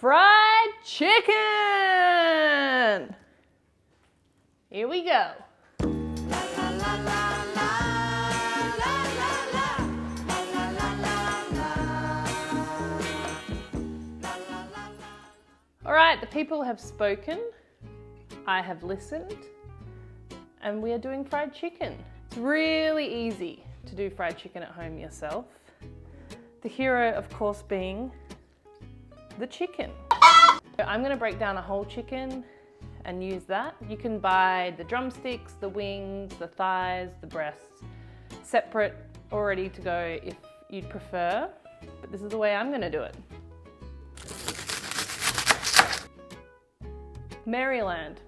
fried chicken. Here we go. All right, the people have spoken. I have listened, and we are doing fried chicken. It's really easy to do fried chicken at home yourself. The hero, of course, being the chicken. I'm gonna break down a whole chicken and use that. You can buy the drumsticks, the wings, the thighs, the breasts, separate or ready to go if you'd prefer, but this is the way I'm gonna do it. Maryland.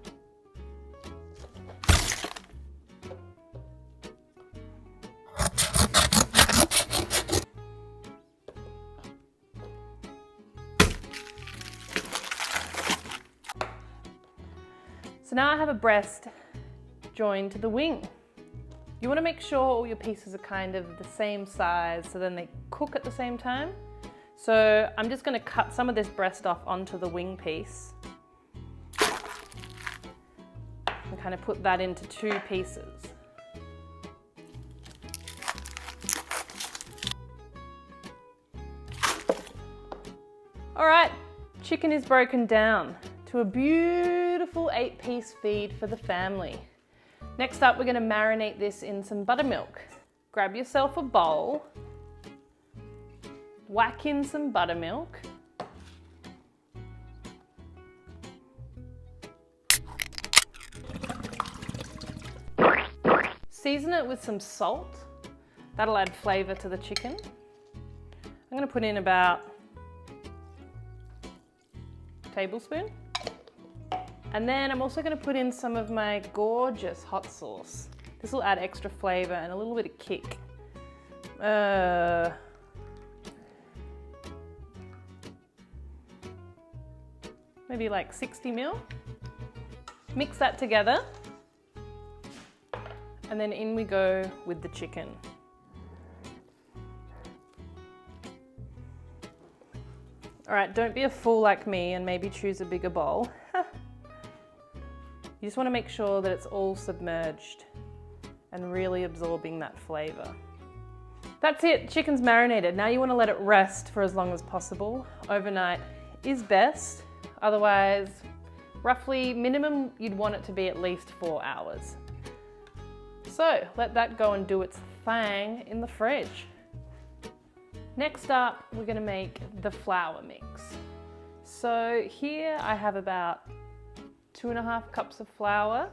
So now I have a breast joined to the wing. You want to make sure all your pieces are kind of the same size so then they cook at the same time. So I'm just going to cut some of this breast off onto the wing piece and kind of put that into two pieces. All right, chicken is broken down to a beautiful 8-piece feed for the family. Next up, we're going to marinate this in some buttermilk. Grab yourself a bowl, whack in some buttermilk, season it with some salt. That'll add flavor to the chicken. I'm going to put in about a tablespoon. And then I'm also going to put in some of my gorgeous hot sauce. This will add extra flavor and a little bit of kick. Maybe like 60 ml. Mix that together. And then in we go with the chicken. All right, don't be a fool like me and maybe choose a bigger bowl. You just want to make sure that it's all submerged and really absorbing that flavor. That's it, chicken's marinated. Now you want to let it rest for as long as possible. Overnight is best. Otherwise, roughly minimum, you'd want it to be at least 4 hours. So let that go and do its thing in the fridge. Next up, we're going to make the flour mix. So here I have about 2.5 cups of flour.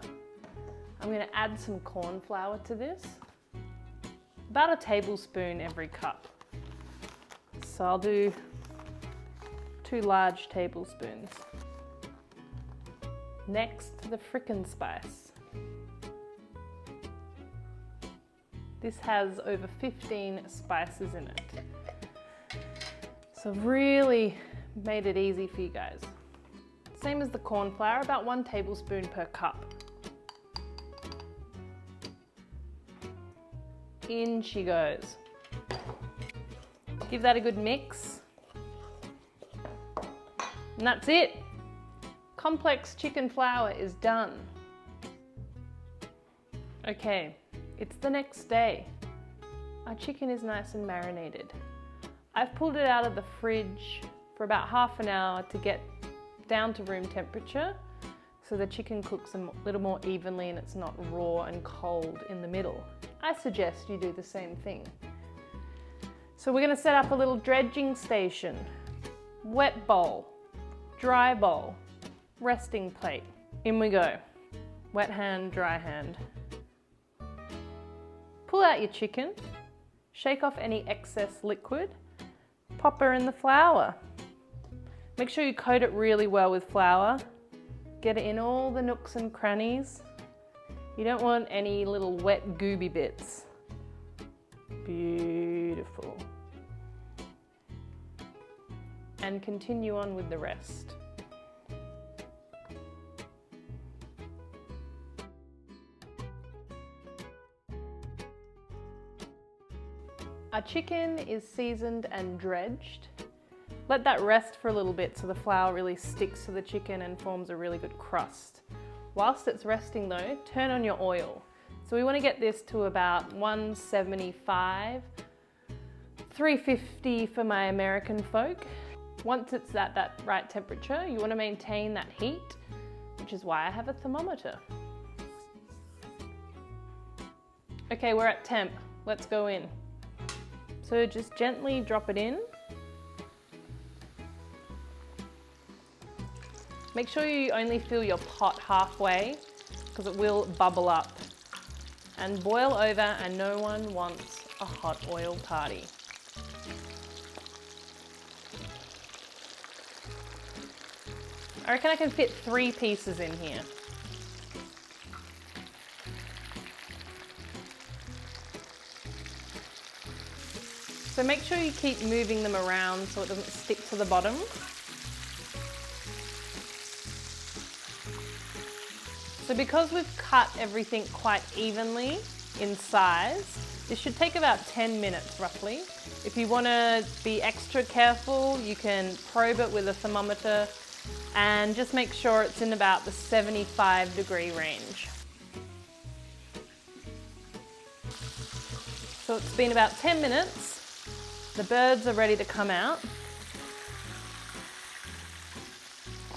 I'm going to add some corn flour to this. About a tablespoon every cup. So I'll do 2 large tablespoons. Next, the frickin' spice. This has over 15 spices in it. So I've really made it easy for you guys. Same as the corn flour, about 1 tablespoon per cup. In she goes. Give that a good mix. And that's it. Complex chicken flour is done. Okay, it's the next day. Our chicken is nice and marinated. I've pulled it out of the fridge for about half an hour to get down to room temperature so the chicken cooks a little more evenly and it's not raw and cold in the middle. I suggest you do the same thing. So we're going to set up a little dredging station. Wet bowl, dry bowl, resting plate. In we go. Wet hand, dry hand. Pull out your chicken, shake off any excess liquid, pop her in the flour. Make sure you coat it really well with flour. Get it in all the nooks and crannies. You don't want any little wet gooby bits. Beautiful. And continue on with the rest. Our chicken is seasoned and dredged. Let that rest for a little bit so the flour really sticks to the chicken and forms a really good crust. Whilst it's resting though, turn on your oil. So we want to get this to about 175, 350 for my American folk. Once it's at that right temperature, you want to maintain that heat, which is why I have a thermometer. Okay, we're at temp. Let's go in. So just gently drop it in. Make sure you only fill your pot halfway because it will bubble up and boil over, and no one wants a hot oil party. I reckon I can fit 3 pieces in here. So make sure you keep moving them around so it doesn't stick to the bottom. So because we've cut everything quite evenly in size, this should take about 10 minutes roughly. If you want to be extra careful, you can probe it with a thermometer and just make sure it's in about the 75-degree range. So it's been about 10 minutes. The birds are ready to come out.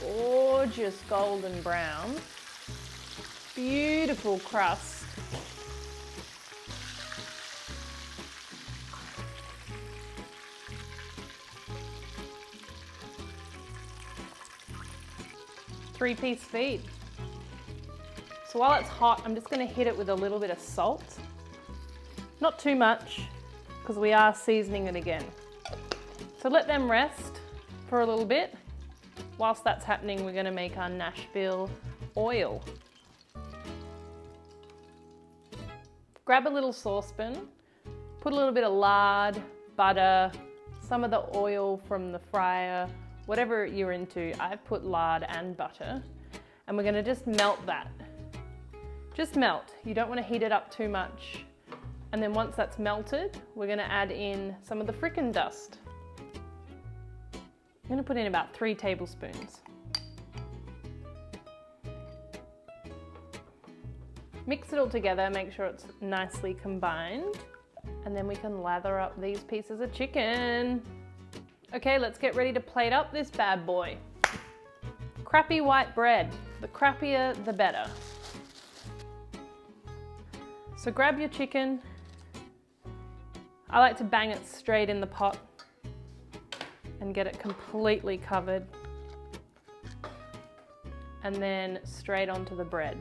Gorgeous golden brown. Beautiful crust. Three-piece feed. So while it's hot, I'm just going to hit it with a little bit of salt. Not too much, because we are seasoning it again. So let them rest for a little bit. Whilst that's happening, we're going to make our Nashville oil. Grab a little saucepan, put a little bit of lard, butter, some of the oil from the fryer, whatever you're into. I've put lard and butter, and we're going to just melt that. Just melt. You don't want to heat it up too much. And then once that's melted, we're going to add in some of the frickin' dust. I'm going to put in about 3 tablespoons. Mix it all together, make sure it's nicely combined, and then we can lather up these pieces of chicken. Okay, let's get ready to plate up this bad boy. Crappy white bread. The crappier, the better. So grab your chicken. I like to bang it straight in the pot and get it completely covered. And then straight onto the bread.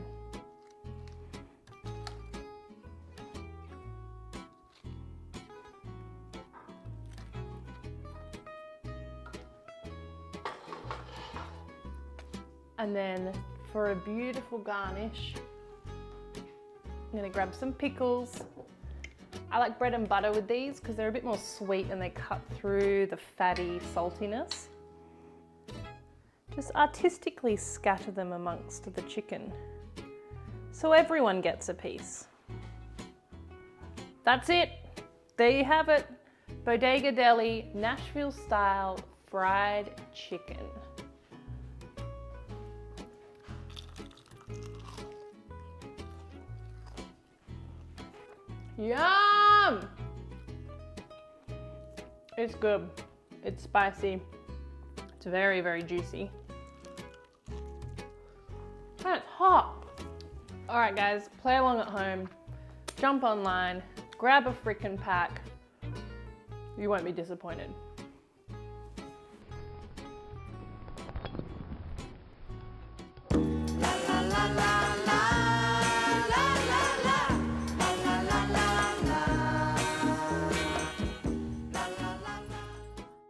And then for a beautiful garnish, I'm gonna grab some pickles. I like bread and butter with these because they're a bit more sweet and they cut through the fatty saltiness. Just artistically scatter them amongst the chicken so everyone gets a piece. That's it. There you have it. Bodega Deli, Nashville style fried chicken. Yum! It's good. It's spicy. It's very, very juicy. And it's hot. All right, guys, play along at home. Jump online, grab a frickin' pack. You won't be disappointed.